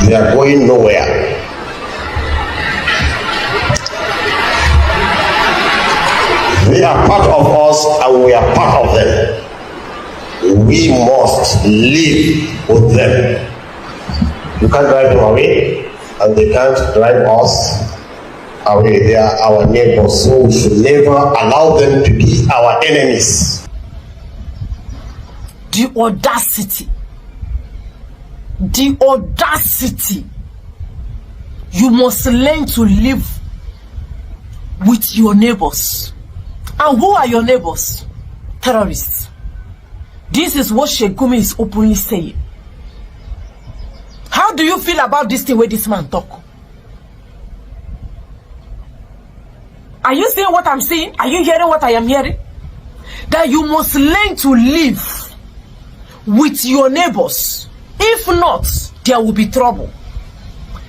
They are going nowhere. They are part of us and we are part of them. We must live with them. You can't drive them away and they can't drive us away. They are our neighbors, so we should never allow them to be our enemies. The audacity. The audacity. You must learn to live with your neighbors. And who are your neighbors? Terrorists. This is what Sheik Gumi is openly saying. How do you feel about this thing where this man talk? Are you seeing what I'm saying? Are you hearing what I am hearing? That you must learn to live with your neighbors. If not, there will be trouble.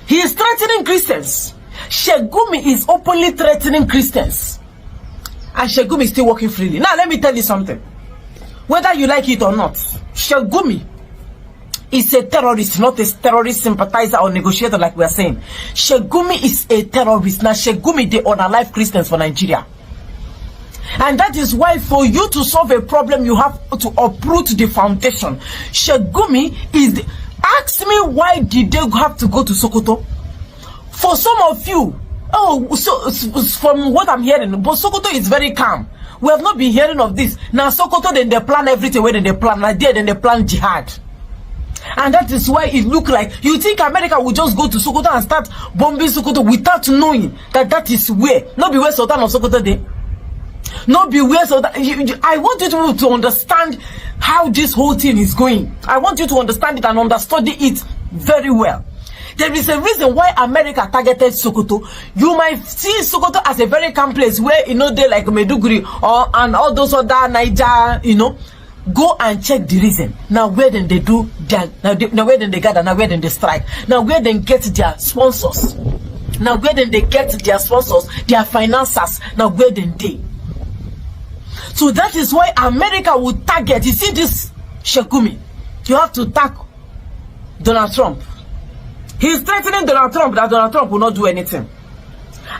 He is threatening Christians. Sheik Gumi is openly threatening Christians. And Sheik Gumi is still working freely. Now, let me tell you something. Whether you like it or not, Sheik Gumi is a terrorist, not a terrorist sympathizer or negotiator like we are saying. Sheik Gumi is a terrorist. Now, Sheik Gumi, they unalive Christians for Nigeria. And that is why for you to solve a problem, you have to uproot the foundation. Sheik Gumi is... Ask me, why did they have to go to Sokoto? For some of you, so from what I'm hearing, but Sokoto is very calm. We have not been hearing of this. Now Sokoto, then they plan everything where they plan. Like there, then they plan jihad. And that is why it look like, you think America will just go to Sokoto and start bombing Sokoto without knowing that that is where, not be where Sultan of Sokoto they. Not be where Sultan. I want you to understand how this whole thing is going. I want you to understand it and understudy it very well. There is a reason why America targeted Sokoto. You might see Sokoto as a very calm place where, you know, they like Meduguri or and all those other Niger, you know. Go and check the reason. Now where then they do their, now where then they gather, now where then they strike, now where then get their sponsors, now where then they get their sponsors, their financiers, now where then they. So that is why America would target. You see this Sheik Gumi, you have to tag Donald Trump. He's threatening Donald Trump that Donald Trump will not do anything.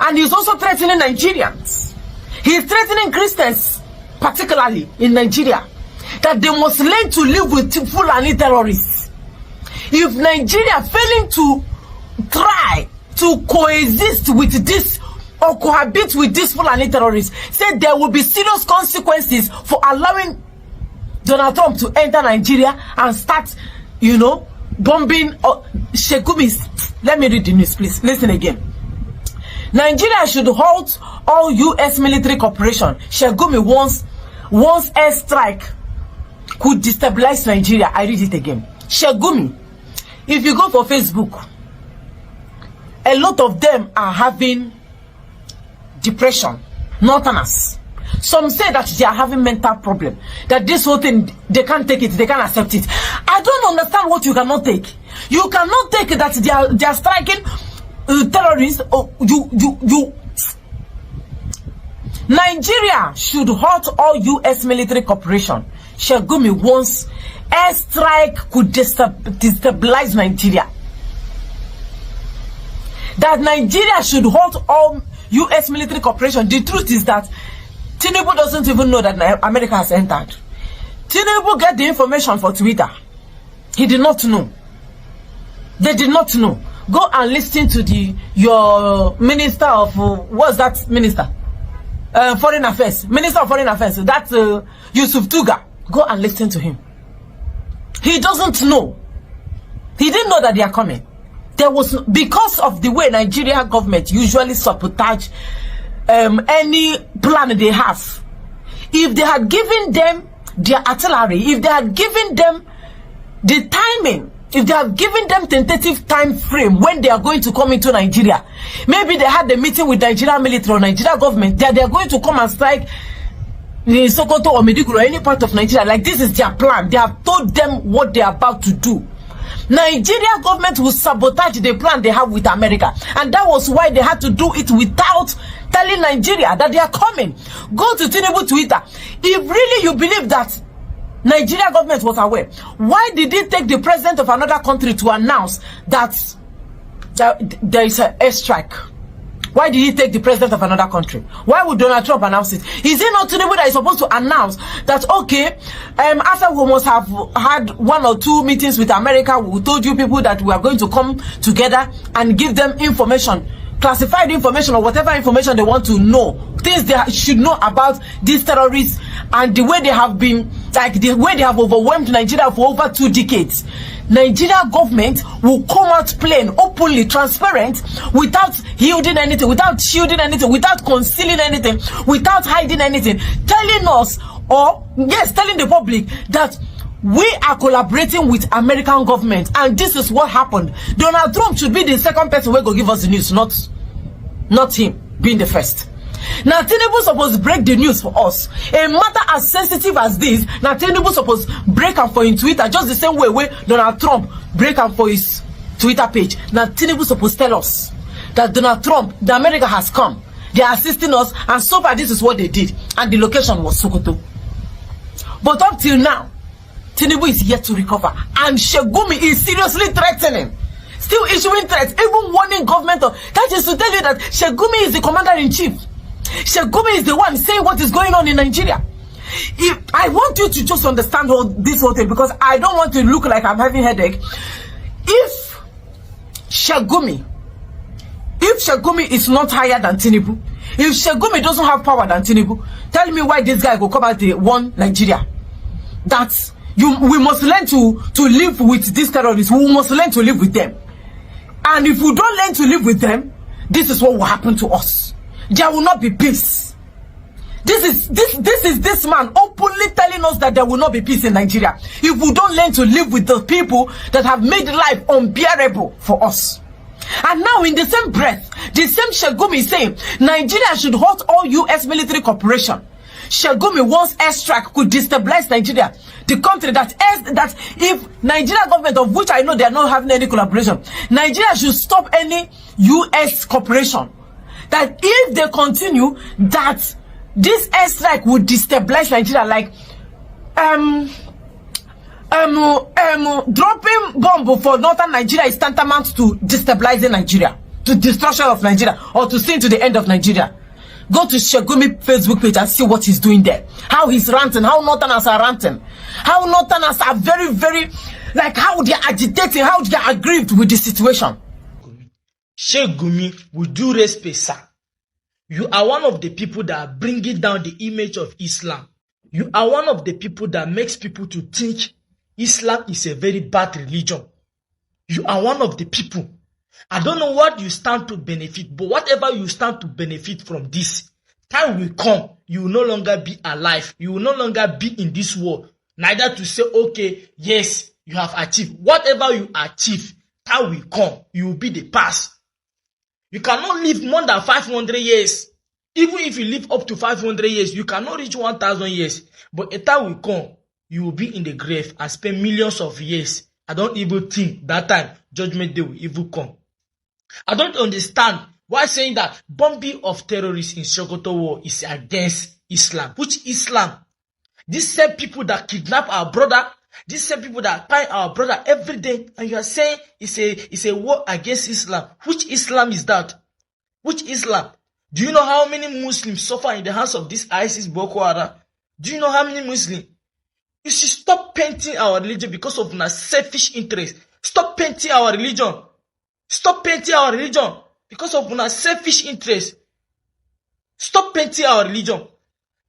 And he's also threatening Nigerians. He's threatening Christians, particularly in Nigeria, that they must learn to live with Fulani terrorists. If Nigeria failing to try to coexist with this or cohabit with these Fulani terrorists, said there will be serious consequences for allowing Donald Trump to enter Nigeria and start, you know, bombing. Sheik Gumi, let me read the news, please. Listen again. Nigeria should halt all U.S. military cooperation. Sheik Gumi wants airstrike could destabilize Nigeria. I read it again. Sheik Gumi, if you go for Facebook, a lot of them are having depression, northerners. Some say that they are having mental problem, that this whole thing, they can't take it, they can't accept it. I don't understand what you cannot take. You cannot take that they are striking terrorists. Or you Nigeria should halt all U.S. military cooperation. Sheik Gumi wants airstrike could destabilize Nigeria. That Nigeria should halt all U.S. military cooperation. The truth is that Tinubu doesn't even know that America has entered. Tinubu get the information for Twitter. He did not know. They did not know. Go and listen to your minister of what's that minister? Foreign Affairs. Minister of Foreign Affairs. That's Yusuf Tuga. Go and listen to him. He doesn't know. He didn't know that they are coming. There was, because of the way Nigeria government usually sabotage any plan they have. If they had given them their artillery, if they had given them the timing, if they have given them tentative time frame when they are going to come into Nigeria, maybe they had a meeting with Nigeria military or Nigeria government that they are going to come and strike in Sokoto or Meduguri or any part of Nigeria. Like, this is their plan. They have told them what they are about to do. Nigeria government will sabotage the plan they have with America, and that was why they had to do it without telling Nigeria that they are coming. Go to Tinubu Twitter. If really you believe that Nigeria government was aware. Why did it take the president of another country to announce that there is an airstrike? Why did he take the president of another country? Why would Donald Trump announce it? Is it not Tinubu that is supposed to announce that, okay, after we must have had 1 or 2 meetings with America, we told you people that we are going to come together and give them information, classified information or whatever information they want to know, things they should know about these terrorists and the way they have been, like the way they have overwhelmed Nigeria for over 2 decades. Nigeria government will come out plain, openly, transparent, without hiding anything, without shielding anything, without concealing anything, without hiding anything, telling us, or yes, telling the public that we are collaborating with American government, and this is what happened. Donald Trump should be the second person who will give us the news, not him being the first. Now Tinubu supposed to break the news for us. A matter as sensitive as this, now Tinubu supposed to break up for his Twitter, just the same way Donald Trump break up for his Twitter page. Now Tinubu supposed to tell us that Donald Trump, the America has come, they are assisting us, and so far this is what they did, and the location was Sokoto. But up till now, Tinubu is yet to recover, and Sheik Gumi is seriously threatening, still issuing threats, even warning government. That is to tell you that Sheik Gumi is the commander-in-chief. Sheik Gumi is the one saying what is going on in Nigeria. I want you to just understand this whole thing, because I don't want to look like I'm having a headache. If Sheik Gumi is not higher than Tinubu, if Sheik Gumi doesn't have power than Tinubu, tell me why this guy will come out and warn Nigeria that we must learn to live with these terrorists. We must learn to live with them. And if we don't learn to live with them, this is what will happen to us. There will not be peace. This is this man openly telling us that there will not be peace in Nigeria if we don't learn to live with the people that have made life unbearable for us. And now in the same breath, the same Sheik Gumi is saying Nigeria should halt all US military cooperation. Sheik Gumi wants airstrike could destabilize Nigeria, the country that if Nigeria government, of which I know they are not having any collaboration, Nigeria should stop any US cooperation. That if they continue, that this airstrike would destabilize Nigeria, like dropping bomb for northern Nigeria is tantamount to destabilizing Nigeria, to destruction of Nigeria, or to see to the end of Nigeria. Go to Sheik Gumi Facebook page and see what he's doing there. How he's ranting, how northerners are ranting, how northerners are very, very, like how they are agitating, how they are aggrieved with the situation. Sheik Gumi, with due respect, sir, you are one of the people that are bringing down the image of Islam. You are one of the people that makes people to think Islam is a very bad religion. You are one of the people. I don't know what you stand to benefit, but whatever you stand to benefit from this, time will come, you will no longer be alive. You will no longer be in this world. Neither to say, okay, yes, you have achieved. Whatever you achieve, time will come, you will be the past. You cannot live more than 500 years. Even if you live up to 500 years, you cannot reach 1,000 years. But a time will come, you will be in the grave and spend millions of years. I don't even think that time judgment day will even come. I don't understand why saying that bombing of terrorists in Sokoto war is against Islam. Which Islam? These same people that kidnap our brother, these same people that find our brother every day, and you are saying it's a war against Islam. Which Islam is that? Which Islam? Do you know how many Muslims suffer in the hands of this ISIS Boko Haram? Do you know how many Muslims? You should stop painting our religion because of a selfish interest. Stop painting our religion. Stop painting our religion because of a selfish interest. Stop painting our religion.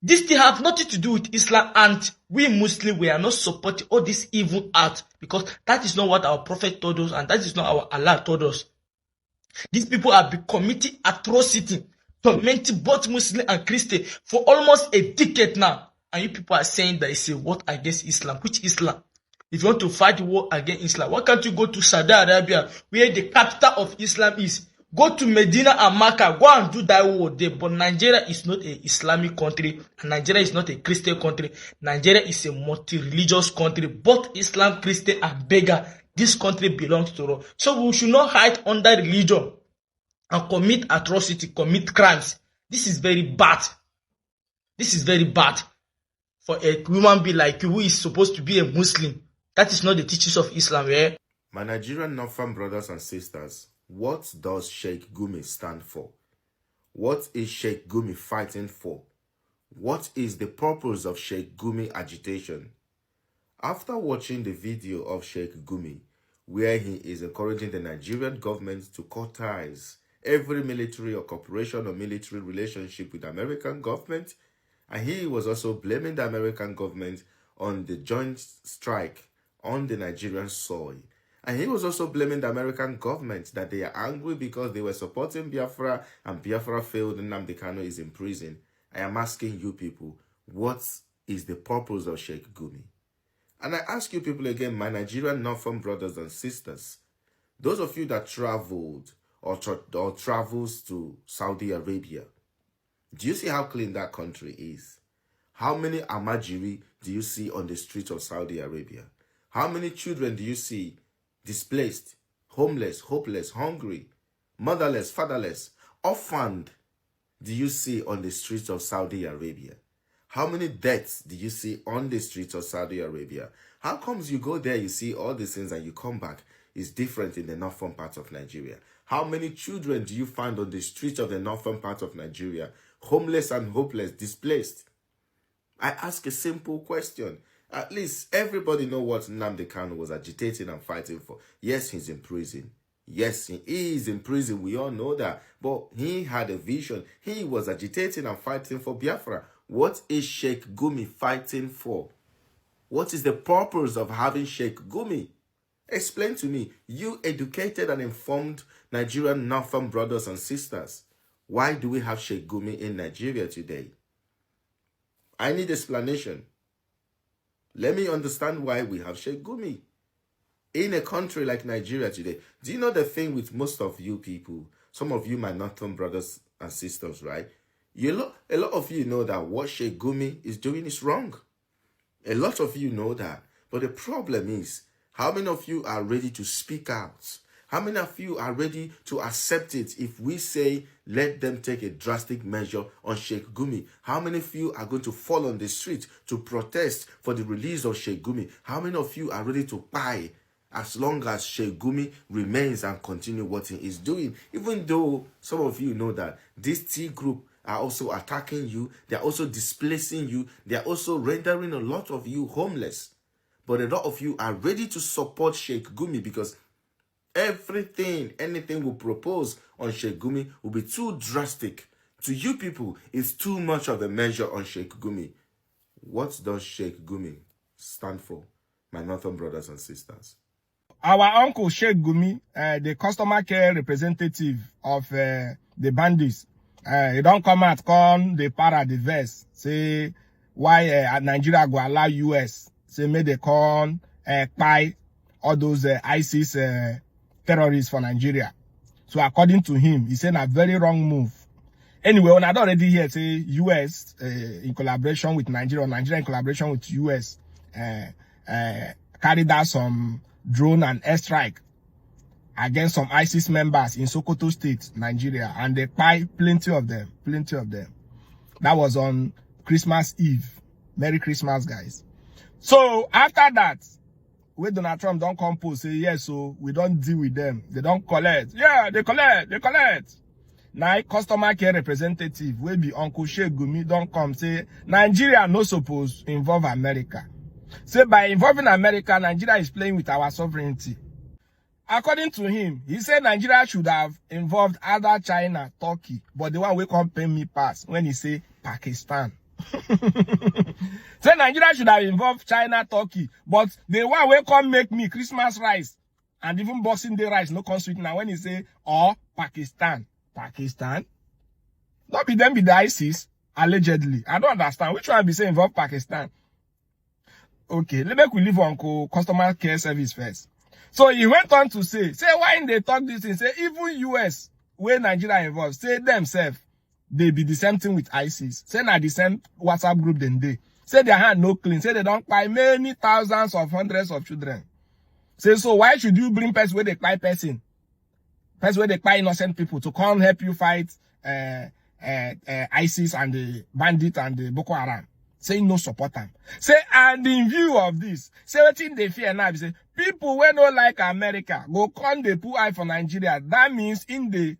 This thing have nothing to do with Islam, and we Muslims, we are not supporting all this evil act, because that is not what our Prophet told us, and that is not our Allah told us. These people have been committing atrocity, tormenting both Muslim and Christian for almost a decade now. And you people are saying that it's a war against Islam. Which Islam? If you want to fight the war against Islam, why can't you go to Saudi Arabia, where the capital of Islam is? Go to Medina and Makkah, go and do that war there. But Nigeria is not an Islamic country, and Nigeria is not a Christian country. Nigeria is a multi-religious country. Both Islam, Christian, and beggar. This country belongs to us. So we should not hide under religion and commit atrocity, commit crimes. This is very bad. This is very bad. for a human being like you who is supposed to be a Muslim. That is not the teachings of Islam, yeah? My Nigerian Northern brothers and sisters, what does Sheikh Gumi stand for? What is Sheikh Gumi fighting for? What is the purpose of Sheikh Gumi agitation? After watching the video of Sheikh Gumi, where he is encouraging the Nigerian government to cut ties, every military or cooperation or military relationship with the American government, and he was also blaming the American government on the joint strike on the Nigerian soil. And he was also blaming the American government that they are angry because they were supporting Biafra and Biafra failed and Nnamdi Kanu is in prison. I am asking you people, what is the purpose of Sheikh Gumi? And I ask you people again, my Nigerian Northern brothers and sisters, those of you that traveled or travels to Saudi Arabia, do you see how clean that country is? How many Amajiri do you see on the streets of Saudi Arabia? How many children do you see displaced, homeless, hopeless, hungry, motherless, fatherless, orphaned do you see on the streets of Saudi Arabia? How many deaths do you see on the streets of Saudi Arabia? How comes you go there, you see all these things and you come back? It's different in the northern part of Nigeria. How many children do you find on the streets of the northern part of Nigeria, homeless and hopeless, displaced? I ask a simple question. At least everybody know what Nnamdi Kanu was agitating and fighting for. Yes, he's in prison. Yes, he is in prison. We all know that. But he had a vision. He was agitating and fighting for Biafra. What is Sheikh Gumi fighting for? What is the purpose of having Sheikh Gumi? Explain to me, you educated and informed Nigerian Northern brothers and sisters. Why do we have Sheikh Gumi in Nigeria today? I need explanation. Let me understand why we have Sheikh Gumi in a country like Nigeria today. Do you know the thing with most of you people, some of you, my Northern brothers and sisters, right? A lot of you know that what Sheikh Gumi is doing is wrong. A lot of you know that. But the problem is, how many of you are ready to speak out? How many of you are ready to accept it if we say, let them take a drastic measure on Sheikh Gumi? How many of you are going to fall on the street to protest for the release of Sheikh Gumi? How many of you are ready to buy as long as Sheikh Gumi remains and continue what he is doing? Even though some of you know that this T group are also attacking you, they are also displacing you, they are also rendering a lot of you homeless. But a lot of you are ready to support Sheikh Gumi because anything we propose on Sheikh Gumi will be too drastic. To you people, it's too much of a measure on Sheikh Gumi. What does Sheikh Gumi stand for, my Northern brothers and sisters? Our uncle Sheikh Gumi, the customer care representative of the bandits, he don't come out, the para the verse, say why Nigeria go allow US, say may they come buy all those ISIS terrorists for Nigeria. So according to him, he said a very wrong move. Anyway, when I don't already hear say US in collaboration with Nigeria, or Nigeria in collaboration with US carried out some drone and airstrike against some ISIS members in Sokoto State, Nigeria, and they buy plenty of them. That was on Christmas Eve. Merry Christmas, guys. So after that, when Donald Trump don't come post, say, yes, so we don't deal with them. They don't collect. Yeah, they collect. Now, customer care representative, will be Uncle Sheikh Gumi, don't come, say, Nigeria no suppose involve America. Say, by involving America, Nigeria is playing with our sovereignty. According to him, he said Nigeria should have involved either China, Turkey, but the one we can't pay me pass when he say Pakistan. Say Nigeria should have involved China, Turkey, but the one we can't make me Christmas rice and even Boxing Day rice no come sweet now when he say or Pakistan. Not be them be the ISIS, allegedly. I don't understand. Which one be say involve Pakistan? Okay, let me leave on customer care service first. So he went on to say why they talk this thing, say even US, where Nigeria involved, say themselves, they be the same thing with ISIS. Say na the same WhatsApp group than they. Say their hand no clean. Say they don't buy many thousands of hundreds of children. Say, so why should you bring person where they buy person? Person where they buy innocent people to come help you fight ISIS and the bandit and the Boko Haram? Say no support them. Say, and in view of this, say what in they fear now, say people when don't like America go come they put eye for Nigeria. That means in the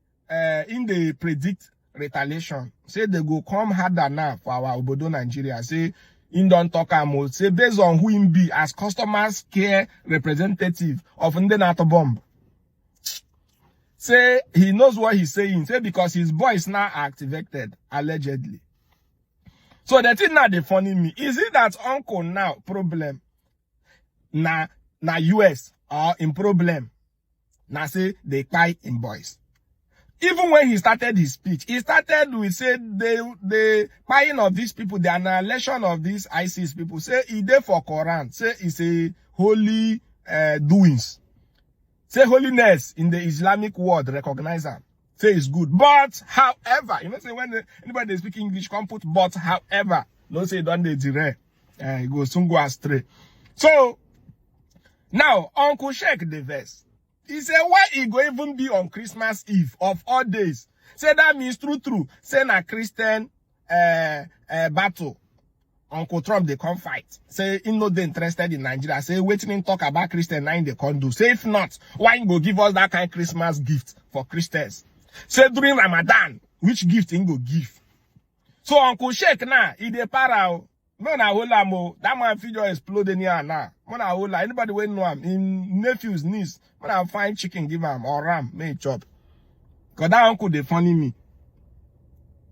predict retaliation. Say they go come harder now for our Obodo Nigeria. Say in don't talk about say based on who him be as customers care representative of the NATO bomb. Say he knows what he's saying. Say because his boy is now activated, allegedly. So the thing now they funny me. Is it that uncle now problem na US or in problem? Now say they buy in boys. Even when he started his speech, he started with say the buying of these people, the annihilation of these ISIS people. Say he there for Quran. Say it's a holy doings. Say holiness in the Islamic world, recognize that. Say it's good. But, however, you know, say when anybody speak English, come put but, however. Don't say don't they dire. It goes soon go astray. So, now, Uncle Sheik the verse. He said, why he go even be on Christmas Eve of all days? Say that means true. Say na Christian battle. Uncle Trump, they come fight. Say, he no they interested in Nigeria. Say, waiting and talk about Christian, now they can't do. Say, if not, why he go give us that kind of Christmas gift for Christians? Say, during Ramadan, which gift he go give? So, Uncle Sheik now, he de para. No, na hola mo. That man figure exploding here now. Man, na hola. Anybody wey know him, in nephew's niece, man, I find chicken, give him, or ram, may chop. Cause that uncle, they funny me.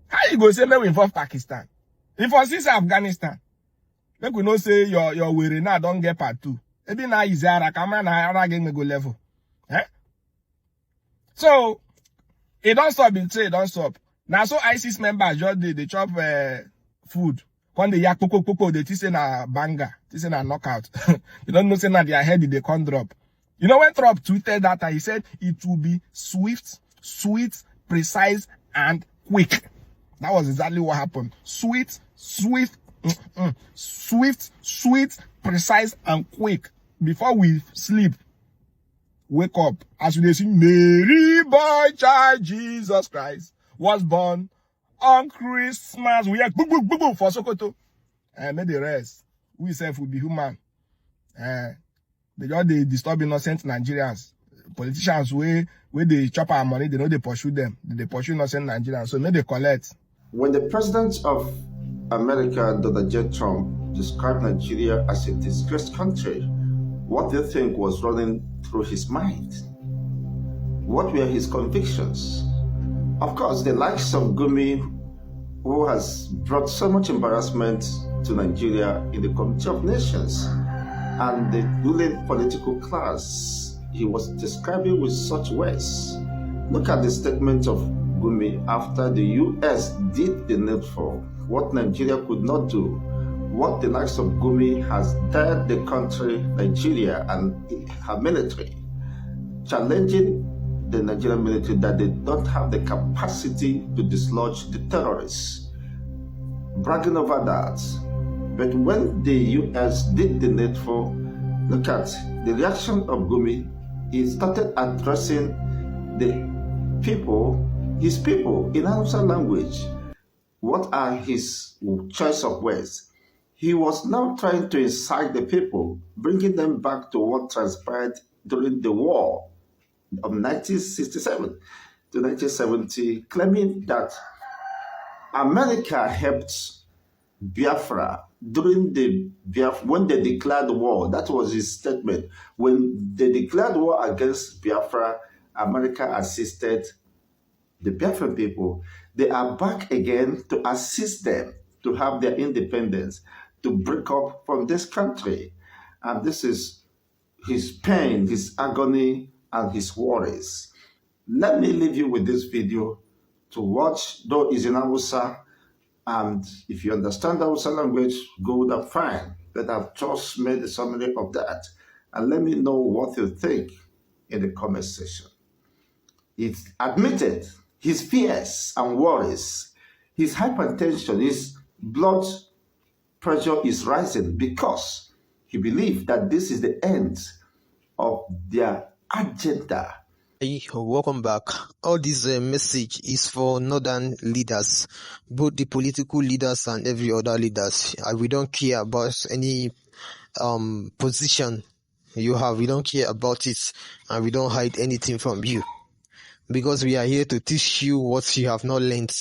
How you go say, me we involve Pakistan? If I see Afghanistan, make we know say your weary now don't get part 2. Maybe now is Ara Kama na Ara game go level. Eh? So it don't stop it don't stop. Now so ISIS members just they chop food. When they yak poko, they say na banga, they say na knockout. They don't know say na their head they can't drop. You know when Trump tweeted that he said it will be swift, sweet, precise, and quick. That was exactly what happened. Swift, precise, and quick. Before we sleep, wake up. As we sing, Mary, boy, child, Jesus Christ was born on Christmas. We are boom for Sokoto. And may the rest. We self will be human. They just they disturb innocent Nigerians. Politicians where they chop our money, they know they pursue them. They pursue innocent Nigerians. So may they collect. When the president of America, Donald J. Trump, described Nigeria as a disgraced country, what do you think was running through his mind? What were his convictions? Of course, the likes of Gumi, who has brought so much embarrassment to Nigeria in the Committee of Nations, and the ruling political class he was describing with such words. Look at the statement of Gumi after the US did the needful, what Nigeria could not do, what the likes of Gumi has dared the country, Nigeria, and her military, challenging the Nigerian military that they don't have the capacity to dislodge the terrorists, bragging over that. But when the US did the needful, look at the reaction of Gumi. He started addressing the people, his people, in Hausa language. What are his choice of words? He was now trying to incite the people, bringing them back to what transpired during the war of 1967 to 1970, claiming that America helped Biafra during when they declared war. That was his statement. When they declared war against Biafra, America assisted the Biafran people. They are back again to assist them to have their independence, to break up from this country. And this is his pain, his agony, and his worries. Let me leave you with this video to watch, though it's in Hausa. And if you understand the Hausa language, good and fine. But I've just made a summary of that. And let me know what you think in the comment section. It's admitted his fears and worries, his hypertension, his blood pressure is rising because he believes that this is the end of their agenda Hey, welcome back. All this message is for northern leaders, both the political leaders and every other leaders. We don't care about any position you have. We don't care about it, and we don't hide anything from you, because we are here to teach you what you have not learned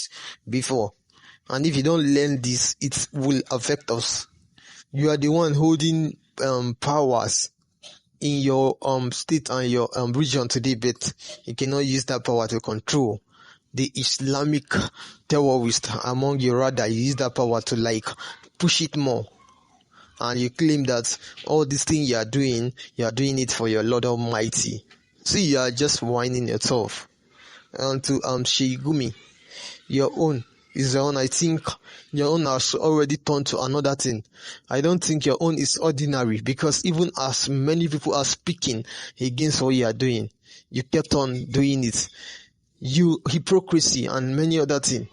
before. And if you don't learn this, it will affect us. You are the one holding powers in your state and your region today, but you cannot use that power to control the Islamic terrorist among you. Rather, you use that power to push it more, and you claim that all this thing you are doing it for your Lord Almighty. See, you are just whining yourself. And to Sheik Gumi, your own is your own. I think your own has already turned to another thing. I don't think your own is ordinary, because even as many people are speaking against what you are doing, you kept on doing it. You hypocrisy and many other things,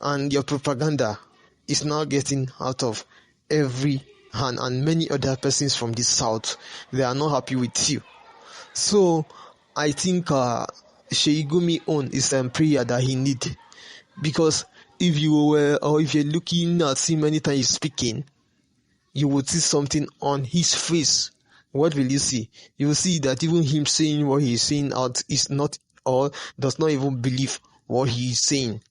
and your propaganda is now getting out of every hand, and many other persons from the south, they are not happy with you. So I think Sheik Gumi own is a prayer that he need, because if you're looking at him anytime he's speaking, you would see something on his face. What will you see? You will see that even him saying what he's saying out is not, or does not even believe what he is saying.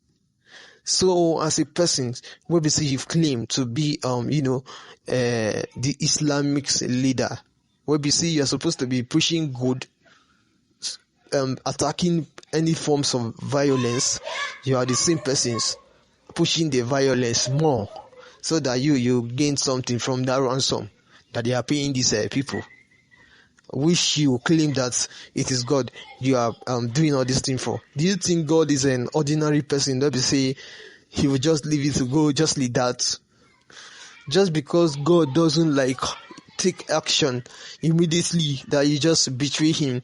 So as a person, what we say you've claimed to be the Islamic leader, what we say you're supposed to be pushing good, attacking any forms of violence, you are the same persons pushing the violence more, so that you gain something from that ransom that they are paying these people, which you claim that it is God you are doing all this thing for. Do you think God is an ordinary person that we say he will just leave it to go just like that? Just because God doesn't take action immediately that you just betray him,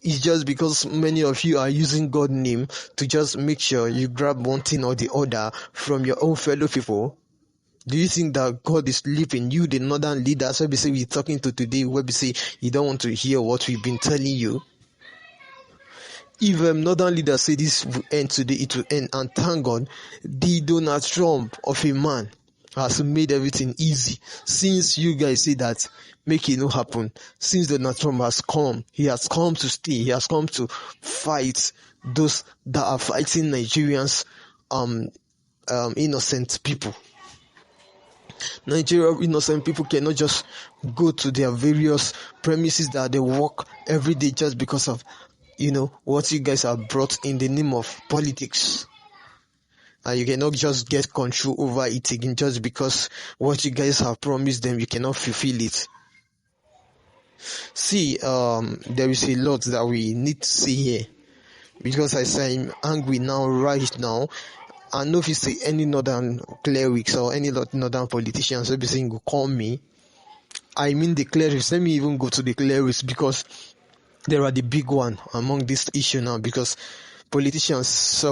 it's just because many of you are using God's name to just make sure you grab one thing or the other from your own fellow people. Do you think that God is leaving you, the northern leaders, where we say we're talking to today, where we say you don't want to hear what we've been telling you? If northern leaders say this will end today, it will end. And thank God, the Donald Trump of a man has made everything easy. Since you guys say that, make it not happen. Since Donald Trump has come, he has come to stay. He has come to fight those that are fighting Nigerians, innocent people. Nigerian innocent people cannot just go to their various premises that they work every day just because of, what you guys have brought in the name of politics. And you cannot just get control over it again just because what you guys have promised them, you cannot fulfill it. See, there is a lot that we need to see here, because I say I'm angry now, right now. I know if you see any northern clerics or any northern politicians, they'll be saying, go call me. I mean the clerics. Let me even go to the clerics, because there are the big one among this issue now, because politicians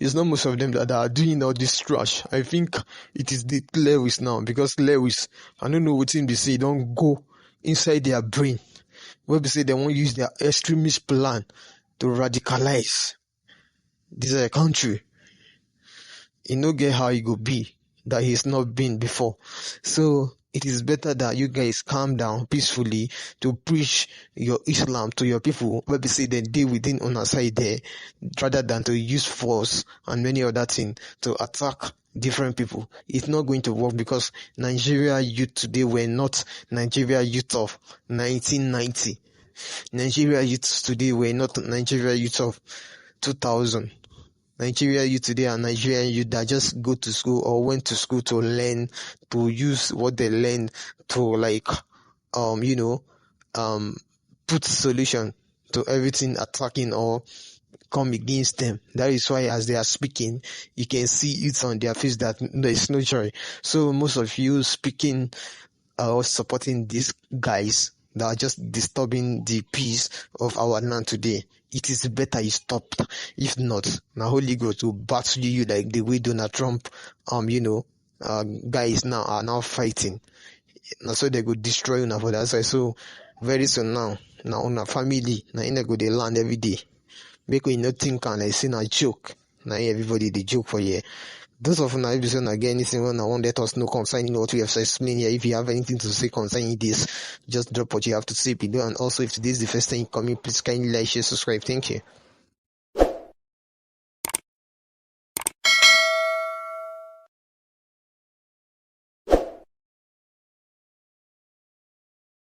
it's not most of them that are doing all this trash. I think it is the clerics now, because clerics, I don't know what they say, don't go inside their brain, where they say they won't use their extremist plan to radicalize this country. You know, get how it go be that he's not been before. So it is better that you guys calm down peacefully to preach your Islam to your people, where they say they deal within on our side there, rather than to use force and many other things to attack different people. It's not going to work, because Nigeria youth today were not Nigeria youth of 1990. Nigeria youth today were not Nigeria youth of 2000. Nigeria youth today are Nigerian youth that just go to school or went to school to learn, to use what they learned to put solution to everything attacking or come against them. That is why as they are speaking, you can see it on their face that there is no joy. So most of you speaking or supporting these guys that are just disturbing the peace of our land today, it is better you stop. If not, now Holy Ghost will battle you like the way Donald Trump, guys now are now fighting. Now so they go destroy you now for that side. So very soon now on a family, now in go they land every day. Make we not think and I say a joke. Now everybody the joke for you. Those of you episode again anything when I want let us know concerning what we have explained here. If you have anything to say concerning this, just drop what you have to say below. And also if this is the first time you come in, please kindly like, share, subscribe. Thank you.